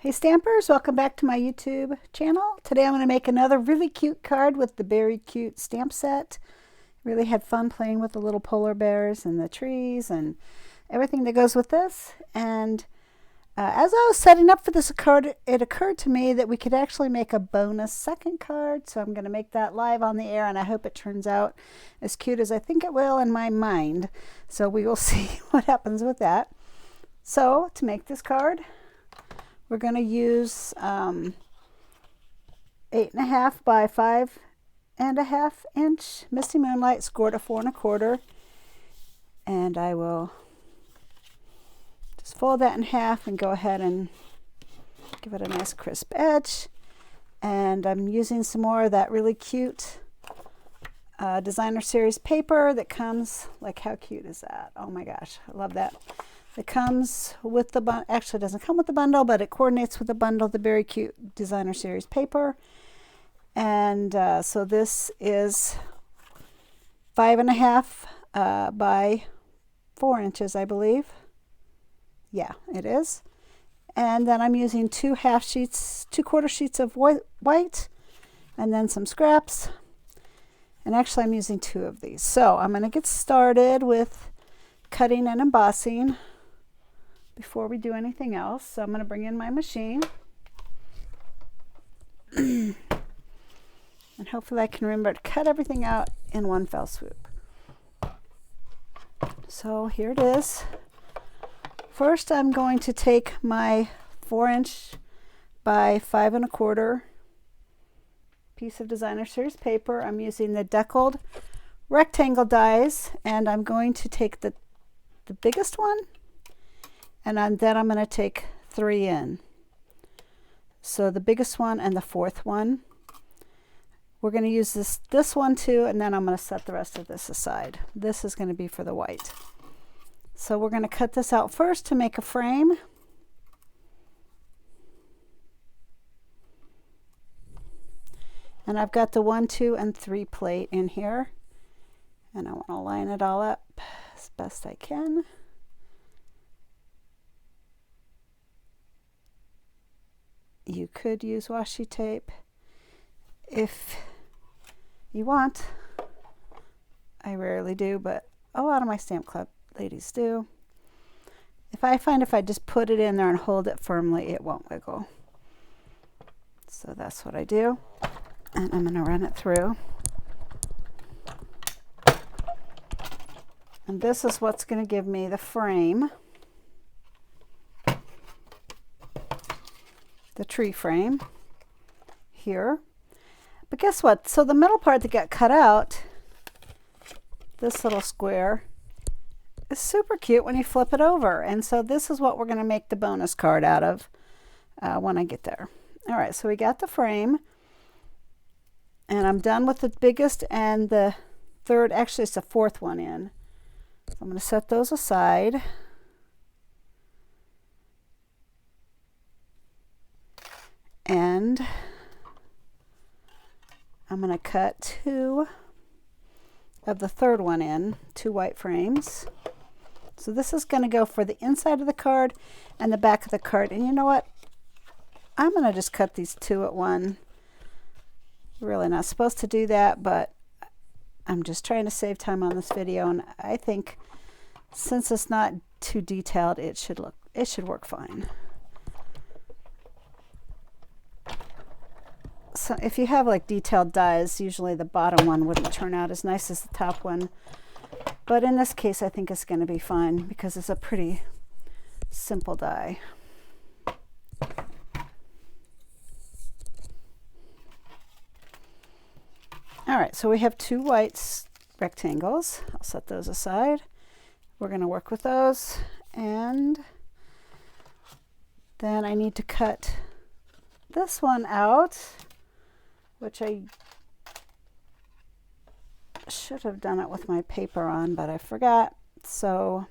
Hey Stampers, welcome back to my YouTube channel. Today I'm going to make another really cute card with the Beary Cute stamp set. Really had fun playing with the little polar bears and the trees and everything that goes with this. And as I was setting up for this card, it occurred to me that we could actually make a bonus second card. So I'm going to make that live on the air, and I hope it turns out as cute as I think it will in my mind. So we will see what happens with that. So to make this card, we're going to use 8.5 by 5.5 inch Misty Moonlight scored a 4 1/4, and I will just fold that in half and go ahead and give it a nice crisp edge. And I'm using some more of that really cute designer series paper that comes, like, how cute is that? Oh my gosh, I love that. It comes with the bundle. Actually, it doesn't come with the bundle, but it coordinates with the bundle, the Beary Cute designer series paper. And so this is 5.5 by 4 inches, I believe. Yeah, it is. And then I'm using 2 quarter sheets of white, and then some scraps. And actually, I'm using 2 of these. So I'm going to get started with cutting and embossing before we do anything else. So I'm going to bring in my machine. And hopefully I can remember to cut everything out in one fell swoop. So here it is. First, I'm going to take my 4-inch by 5 1/4 piece of designer series paper. I'm using the deckled rectangle dies, and I'm going to take the biggest one, and then I'm going to take 3 in. So the biggest one and the 4th one. We're going to use this one too, and then I'm going to set the rest of this aside. This is going to be for the white. So we're going to cut this out first to make a frame. And I've got the 1, 2, and 3 plate in here. And I want to line it all up as best I can. You could use washi tape if you want. I rarely do, but a lot of my Stamp Club ladies do. If I just put it in there and hold it firmly, it won't wiggle. So that's what I do. And I'm going to run it through. And this is what's going to give me the frame. The tree frame here. But guess what? So the middle part that got cut out, this little square, is super cute when you flip it over. And so this is what we're going to make the bonus card out of when I get there. All right, so we got the frame. And I'm done with the biggest and the third. Actually, it's the 4th one in. So I'm going to set those aside. And I'm going to cut 2 of the 3rd one in, 2 white frames. So this is going to go for the inside of the card and the back of the card. And you know what? I'm going to just cut these 2 at one. Really not supposed to do that, but I'm just trying to save time on this video. And I think since it's not too detailed, it should work fine. So if you have like detailed dies, usually the bottom one wouldn't turn out as nice as the top one. But in this case, I think it's going to be fine because it's a pretty simple die. All right, so we have 2 white rectangles. I'll set those aside. We're going to work with those. And then I need to cut this one out, which I should have done it with my paper on, but I forgot. So,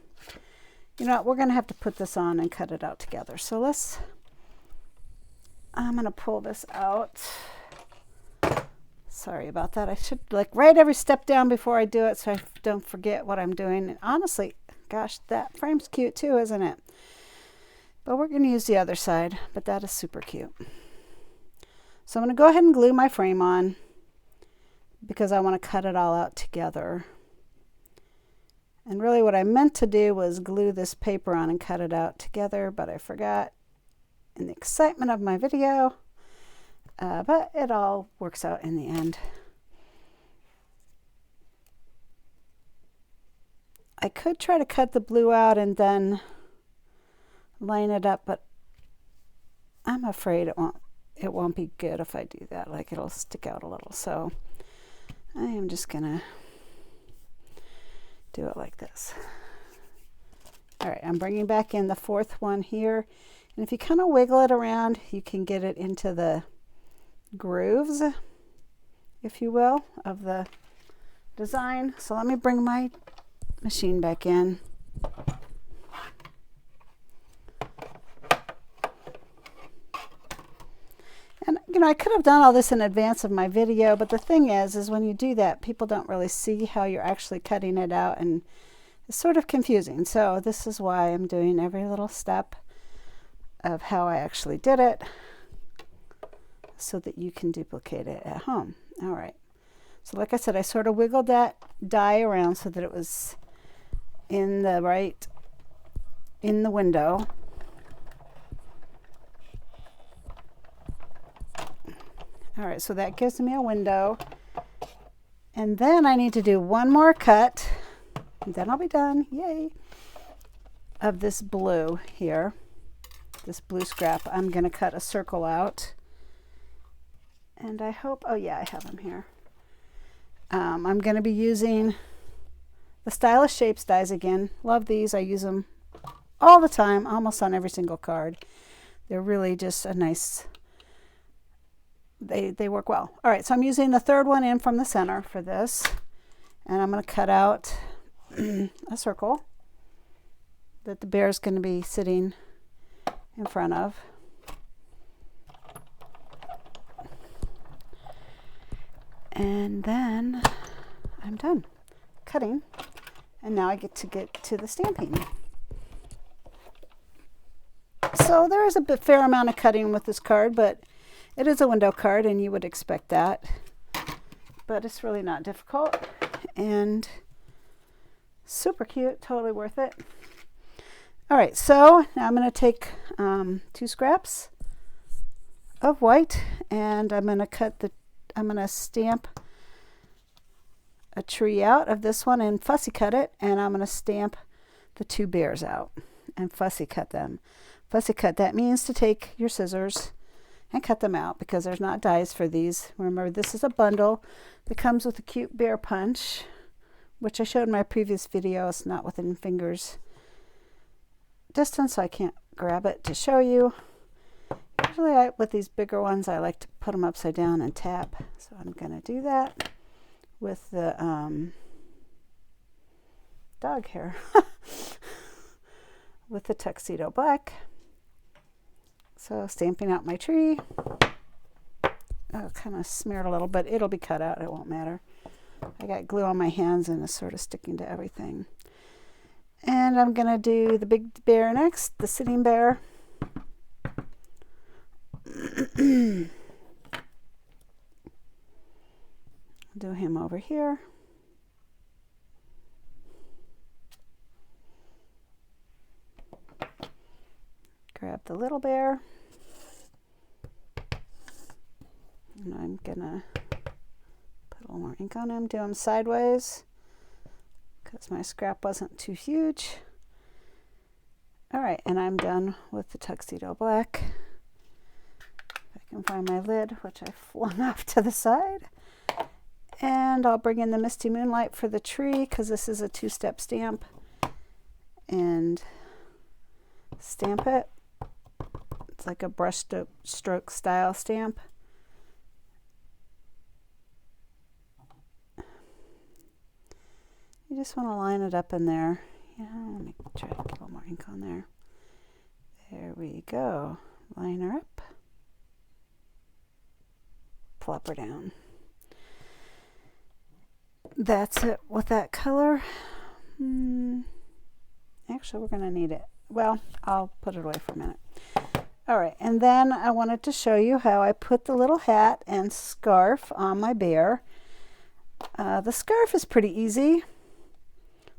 you know what, we're going to have to put this on and cut it out together. So I'm going to pull this out. Sorry about that. I should write every step down before I do it so I don't forget what I'm doing. And honestly, gosh, that frame's cute too, isn't it? But we're going to use the other side, but that is super cute. So I'm going to go ahead and glue my frame on because I want to cut it all out together. And really what I meant to do was glue this paper on and cut it out together, but I forgot in the excitement of my video. But it all works out in the end. I could try to cut the blue out and then line it up, but I'm afraid it won't be good if I do that. Like, it'll stick out a little. So I am just gonna do it like this. All right, I'm bringing back in the fourth one here. And if you kind of wiggle it around, you can get it into the grooves, if you will, of the design. So let me bring my machine back in. And you know, I could have done all this in advance of my video, but the thing is when you do that, people don't really see how you're actually cutting it out, and it's sort of confusing. So this is why I'm doing every little step of how I actually did it, so that you can duplicate it at home. All right. So like I said, I sort of wiggled that die around so that it was in the window. All right, so that gives me a window. And then I need to do one more cut, and then I'll be done, yay, of this blue here, this blue scrap. I'm gonna cut a circle out. And I hope, oh yeah, I have them here. I'm gonna be using the Stylish Shapes dies again. Love these, I use them all the time, almost on every single card. They're really just a nice, they work well. All right, so I'm using the third one in from the center for this, and I'm going to cut out a circle that the bear is going to be sitting in front of. And then I'm done cutting, and now I get to the stamping. So there is a fair amount of cutting with this card, but it is a window card, and you would expect that. But it's really not difficult, and super cute, totally worth it. All right, so now I'm going to take 2 scraps of white, and I'm going to stamp a tree out of this one and fussy cut it, and I'm going to stamp the 2 bears out and fussy cut them. Fussy cut, that means to take your scissors and cut them out, because there's not dies for these. Remember, this is a bundle that comes with a cute bear punch, which I showed in my previous video. It's not within fingers distance, so I can't grab it to show you. Usually with these bigger ones, I like to put them upside down and tap. So I'm going to do that with the dog hair, with the tuxedo black. So stamping out my tree. Oh, kind of smeared a little, but it'll be cut out. It won't matter. I got glue on my hands and it's sort of sticking to everything. And I'm going to do the big bear next, the sitting bear. Do him over here. Grab the little bear. And I'm gonna put a little more ink on him, do him sideways, because my scrap wasn't too huge. All right, and I'm done with the tuxedo black. If I can find my lid, which I flung off to the side. And I'll bring in the Misty Moonlight for the tree, because this is a 2-step stamp. And stamp it. It's like a brush stroke style stamp. You just want to line it up in there. Yeah, let me try to get a little more ink on there. There we go. Line her up. Plop her down. That's it with that color. Actually, we're going to need it. well, I'll put it away for a minute. All right, and then I wanted to show you how I put the little hat and scarf on my bear. The scarf is pretty easy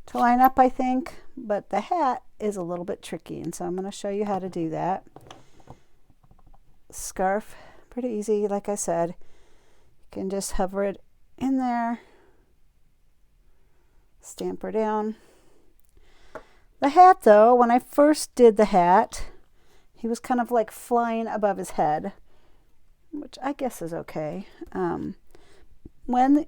to line up, I think, but the hat is a little bit tricky, and so I'm going to show you how to do that. Scarf, pretty easy, like I said. You can just hover it in there, stamp her down. The hat, though, when I first did the hat, he was kind of like flying above his head, which I guess is okay. When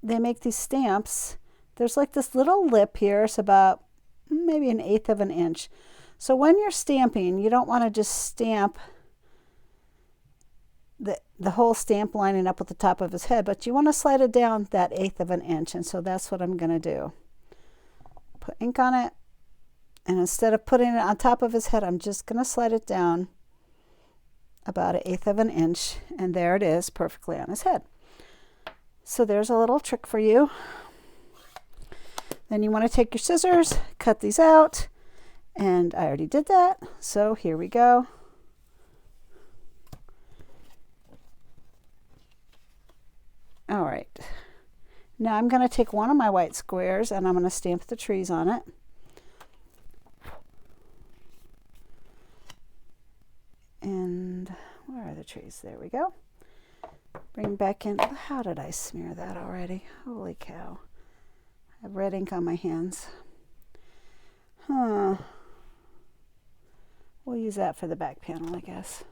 they make these stamps, there's like this little lip here. It's about maybe 1/8 of an inch. So when you're stamping, you don't want to just stamp the whole stamp lining up with the top of his head, but you want to slide it down that 1/8 of an inch, and so that's what I'm going to do. Put ink on it, and instead of putting it on top of his head, I'm just going to slide it down about 1/8 of an inch, and there it is, perfectly on his head. So there's a little trick for you. Then you want to take your scissors, cut these out, and I already did that, so here we go. All right, now I'm going to take one of my white squares and I'm going to stamp the trees on it. And where are the trees? There we go. Bring back in. How did I smear that already? Holy cow. I have red ink on my hands. We'll use that for the back panel, I guess.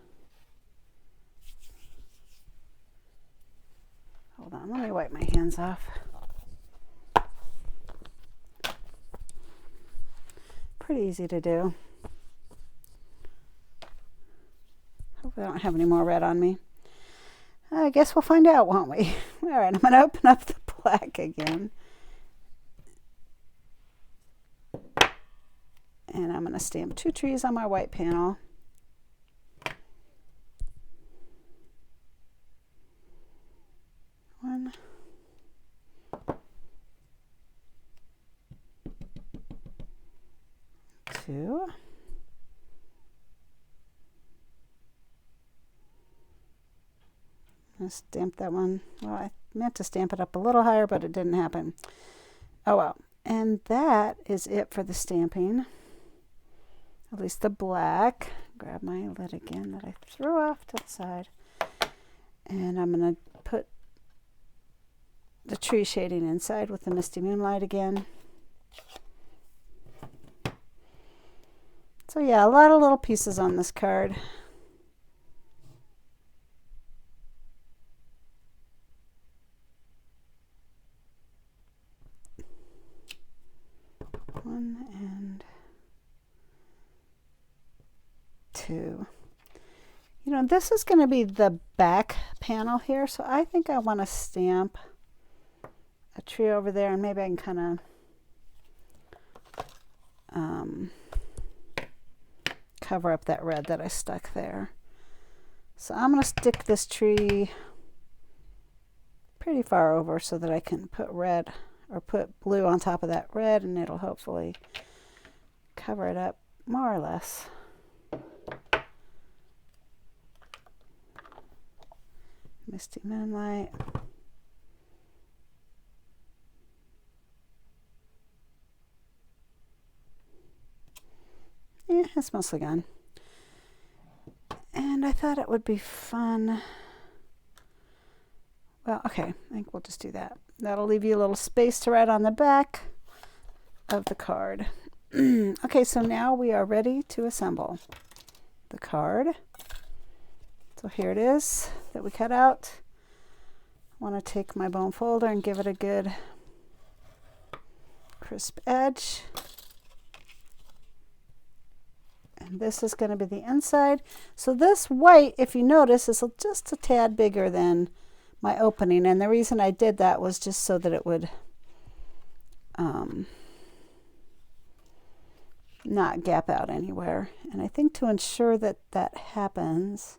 Hold on, let me wipe my hands off. Pretty easy to do. Hope I don't have any more red on me. I guess we'll find out, won't we? All right, I'm going to open up the black again. And I'm going to stamp 2 trees on my white panel. One. 2. I stamped that one. Well, I meant to stamp it up a little higher, but it didn't happen. Oh well. And that is it for the stamping. At least the black. Grab my lid again that I threw off to the side. And I'm going to put the tree shading inside with the Misty Moonlight again. So yeah, a lot of little pieces on this card. One and 2. You know, this is going to be the back panel here, so I think I want to stamp a tree over there, and maybe I can kind of cover up that red that I stuck there. So I'm going to stick this tree pretty far over so that I can put red or put blue on top of that red, and it'll hopefully cover it up more or less. Misty Moonlight. Yeah, it's mostly gone. And I thought it would be fun. Well, okay, I think we'll just do that. That'll leave you a little space to write on the back of the card. Okay, so now we are ready to assemble the card. So here it is that we cut out. I want to take my bone folder and give it a good crisp edge. And this is going to be the inside. So this white, if you notice, is just a tad bigger than my opening. And the reason I did that was just so that it would not gap out anywhere. And I think to ensure that that happens,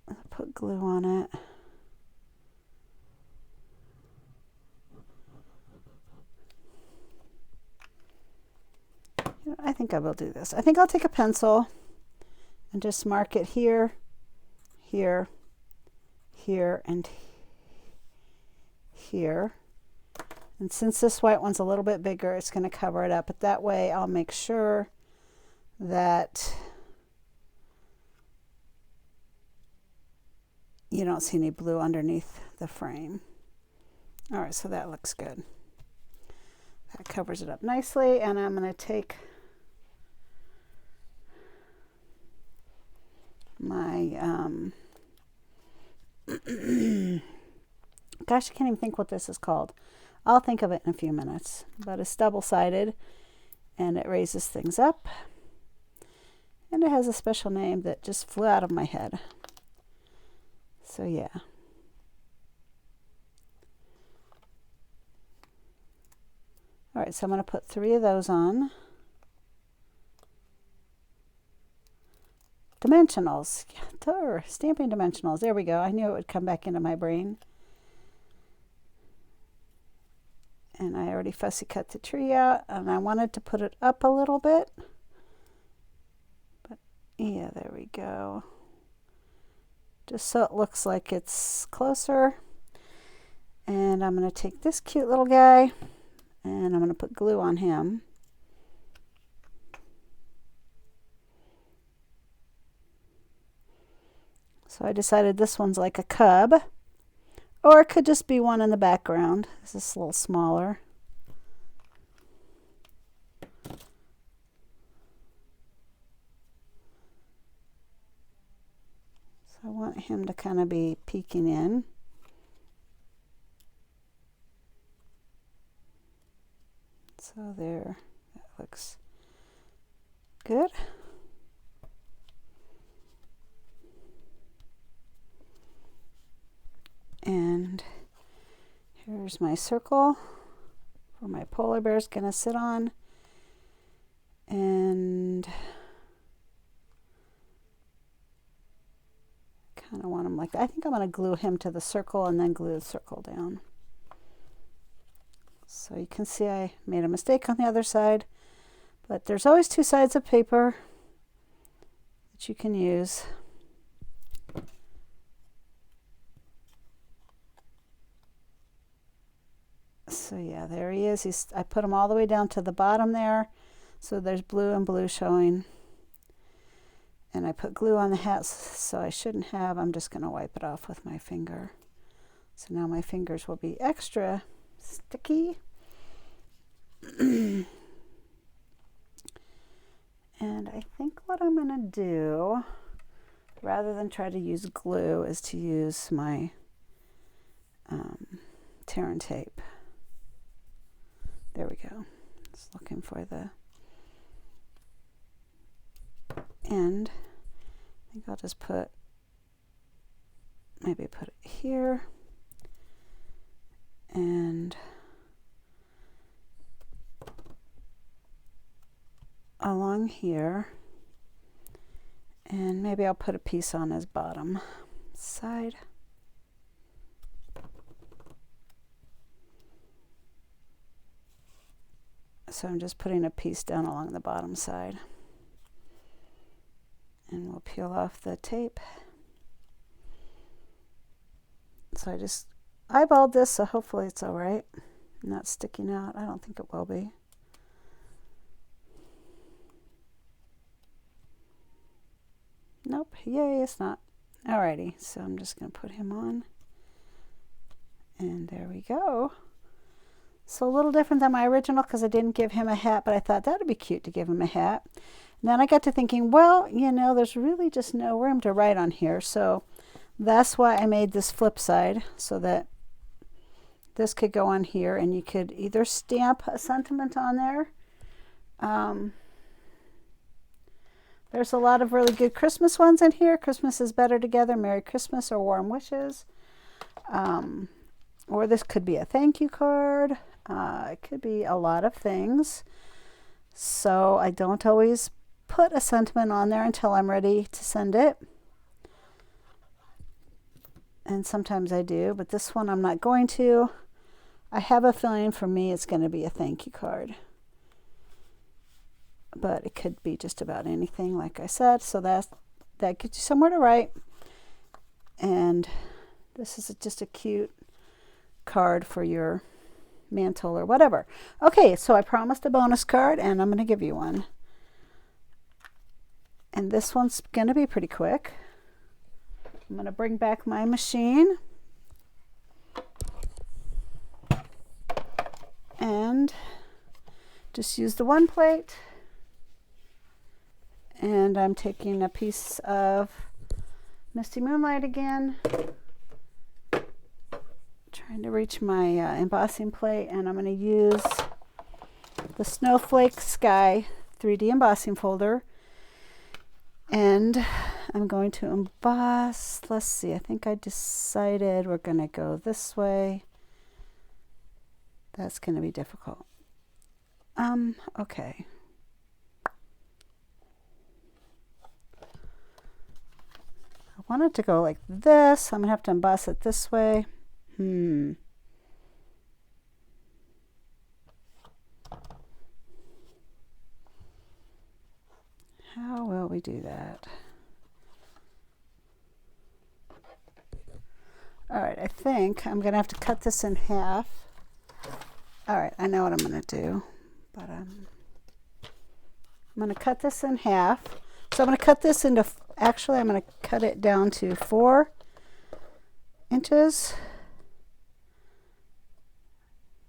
I'll put glue on it. I think I will do this. I think I'll take a pencil and just mark it here, here, here, and here. And since this white one's a little bit bigger, it's going to cover it up. But that way I'll make sure that you don't see any blue underneath the frame. All right, so that looks good. That covers it up nicely, and I'm going to take my, gosh, I can't even think what this is called. I'll think of it in a few minutes, but it's double-sided, and it raises things up, and it has a special name that just flew out of my head. So yeah. All right, so I'm going to put 3 of those on. Dimensionals. Stamping dimensionals. There we go. I knew it would come back into my brain. And I already fussy cut the tree out, and I wanted to put it up a little bit. But yeah, there we go. Just so it looks like it's closer. And I'm going to take this cute little guy, and I'm going to put glue on him. So I decided this one's like a cub, or it could just be one in the background. This is a little smaller. So I want him to kind of be peeking in. So there, that looks good. And here's my circle where my polar bear is going to sit on. And kind of want him like that. I think I'm going to glue him to the circle and then glue the circle down. So you can see I made a mistake on the other side, but there's always 2 sides of paper that you can use. So yeah, there he is. I put him all the way down to the bottom there. So there's blue and blue showing. And I put glue on the hat, so I shouldn't have. I'm just going to wipe it off with my finger. So now my fingers will be extra sticky. And I think what I'm going to do, rather than try to use glue, is to use my tear and tape. There we go. Just looking for the end. I think I'll just maybe put it here and along here, and maybe I'll put a piece on his bottom side. So I'm just putting a piece down along the bottom side. And we'll peel off the tape. So I just eyeballed this, so hopefully it's all right. Not sticking out. I don't think it will be. Nope, yay, it's not. Alrighty, so I'm just going to put him on. And there we go. So a little different than my original because I didn't give him a hat, but I thought that would be cute to give him a hat. And then I got to thinking, well, you know, there's really just no room to write on here. So that's why I made this flip side, so that this could go on here and you could either stamp a sentiment on there. There's a lot of really good Christmas ones in here. Christmas is better together, Merry Christmas, or Warm Wishes. Or this could be a thank you card. It could be a lot of things. So I don't always put a sentiment on there until I'm ready to send it. And sometimes I do, but this one I'm not going to. I have a feeling for me it's going to be a thank you card. but it could be just about anything, like I said. So that gets you somewhere to write. And this is just a cute card for your mantle or whatever. Okay, so I promised a bonus card, and I'm going to give you one. And this one's going to be pretty quick. I'm going to bring back my machine. And just use the one plate. And I'm taking a piece of Misty Moonlight again. Trying to reach my embossing plate, and I'm going to use the Snowflake Sky 3D embossing folder. And I'm going to emboss, let's see, I think I decided we're going to go this way. That's going to be difficult. Okay. I want it to go like this. I'm going to have to emboss it this way. How will we do that? All right, I think I'm going to have to cut this in half. All right, I know what I'm going to do, but I'm going to cut this in half. So I'm going to cut this into, actually I'm going to cut it down to 4 inches.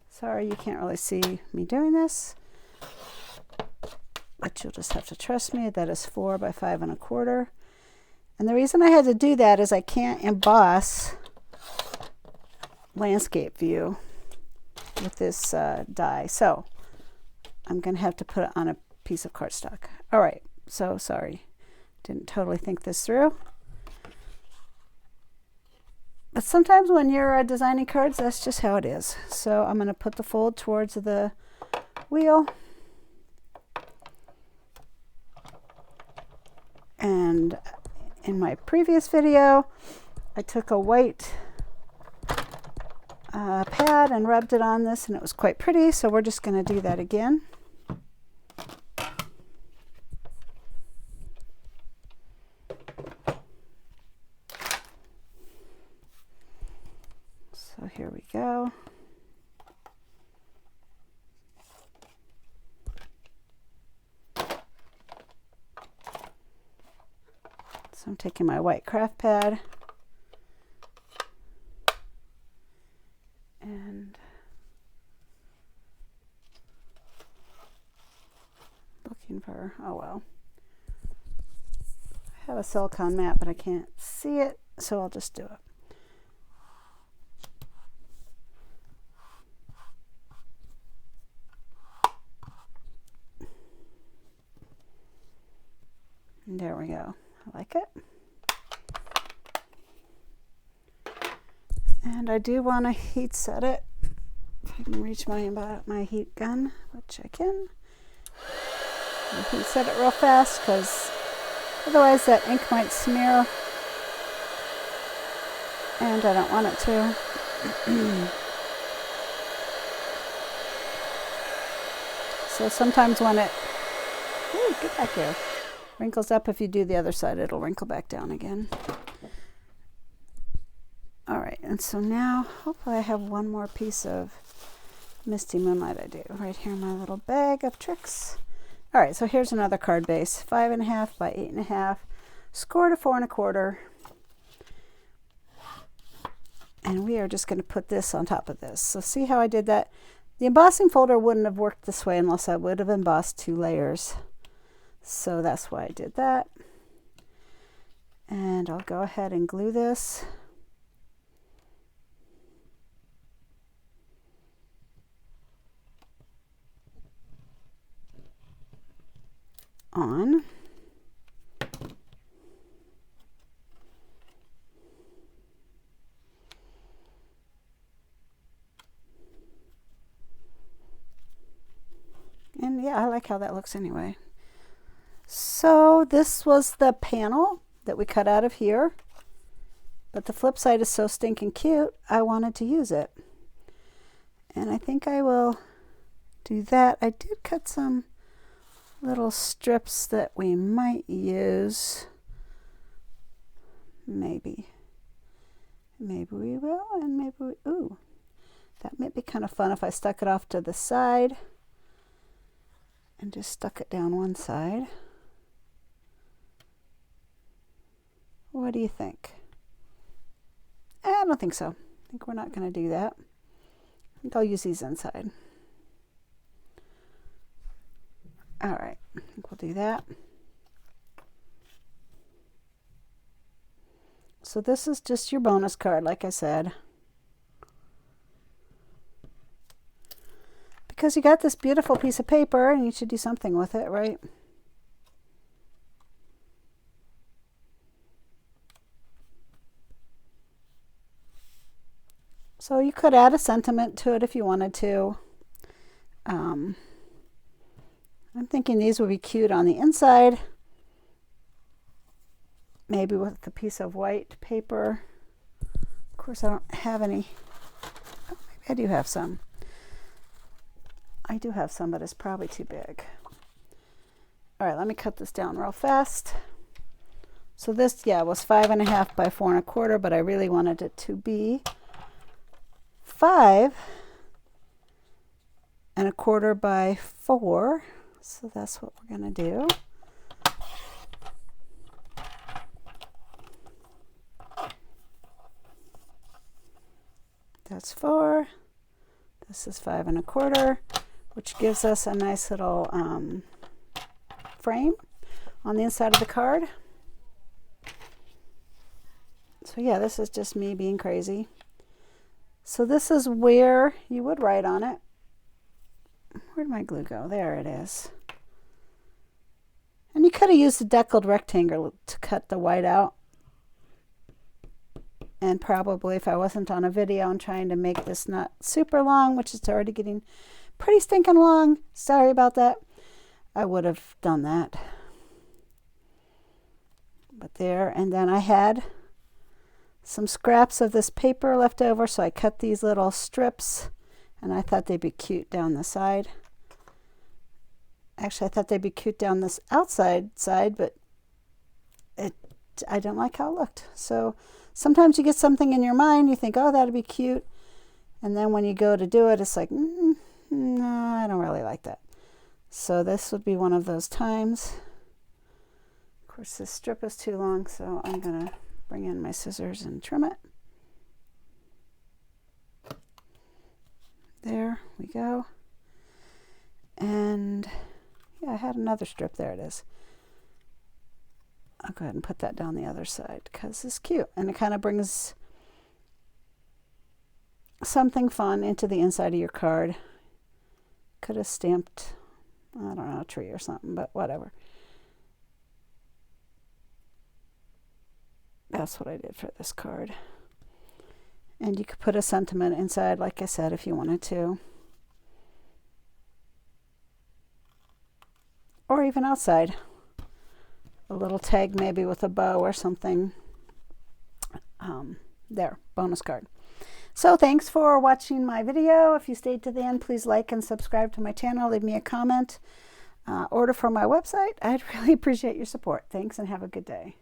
Sorry, you can't really see me doing this, but you'll just have to trust me. That is 4 by 5 1/4. And the reason I had to do that is I can't emboss landscape view with this die. So I'm going to have to put it on a piece of cardstock. All right, so sorry. Didn't totally think this through. But sometimes when you're designing cards, that's just how it is. So I'm going to put the fold towards the wheel. And in my previous video, I took a white pad and rubbed it on this, and it was quite pretty. So we're just going to do that again. So here we go. So I'm taking my white craft pad and looking for, oh well. I have a silicone mat, but I can't see it, so I'll just do it. And there we go. I like it. And I do want to heat set it. If I can reach my heat gun, which I can. I'll heat set it real fast because otherwise that ink might smear. And I don't want it to. So sometimes when it, ooh, get back here, wrinkles up, if you do the other side, it'll wrinkle back down again. All right, and so now hopefully I have one more piece of Misty Moonlight. I do right here in my little bag of tricks. All right, so here's another card base, 5.5 by 8.5, score to 4 1/4. And we are just going to put this on top of this. So see how I did that? The embossing folder wouldn't have worked this way unless I would have embossed 2 layers. So that's why I did that. And I'll go ahead and glue this. On. And yeah, I like how that looks anyway. So this was the panel that we cut out of here, but the flip side is so stinking cute, I wanted to use it. And I think I will do that. I did cut some little strips that we might use. Maybe we will, and maybe we, ooh, that might be kind of fun if I stuck it off to the side and just stuck it down one side. What do you think? I don't think so. I think we're not going to do that. I think I'll use these inside. All right, I think we'll do that. So this is just your bonus card, like I said. Because you got this beautiful piece of paper and you should do something with it, right? So you could add a sentiment to it if you wanted to. I'm thinking these would be cute on the inside. Maybe with a piece of white paper. Of course, I don't have any. Oh, maybe I do have some. I do have some, but it's probably too big. All right, let me cut this down real fast. So this, yeah, was 5.5 by 4 1/4, but I really wanted it to be 5 1/4 by 4. So that's what we're going to do. That's 4. This is 5 1/4, which gives us a nice little frame on the inside of the card. So yeah, this is just me being crazy. So this is where you would write on it. Where'd my glue go? There it is. And you could have used a deckled rectangle to cut the white out. And probably if I wasn't on a video and trying to make this not super long, which is already getting pretty stinking long, sorry about that, I would have done that. But there, and then I had some scraps of this paper left over, so I cut these little strips, and I thought they'd be cute down the side. Actually, I thought they'd be cute down this outside side, but I didn't like how it looked. So sometimes you get something in your mind, you think, oh, that'd be cute, and then when you go to do it, it's like, no, I don't really like that. So this would be one of those times. Of course, this strip is too long, so I'm gonna bring in my scissors and trim it. There we go. And yeah, I had another strip. There it is. I'll go ahead and put that down the other side because it's cute, and it kind of brings something fun into the inside of your card. Could have stamped, I don't know, a tree or something, but whatever. That's what I did for this card. And you could put a sentiment inside, like I said, if you wanted to. Or even outside. A little tag maybe with a bow or something. There, bonus card. So thanks for watching my video. If you stayed to the end, please like and subscribe to my channel. Leave me a comment. Order from my website. I'd really appreciate your support. Thanks and have a good day.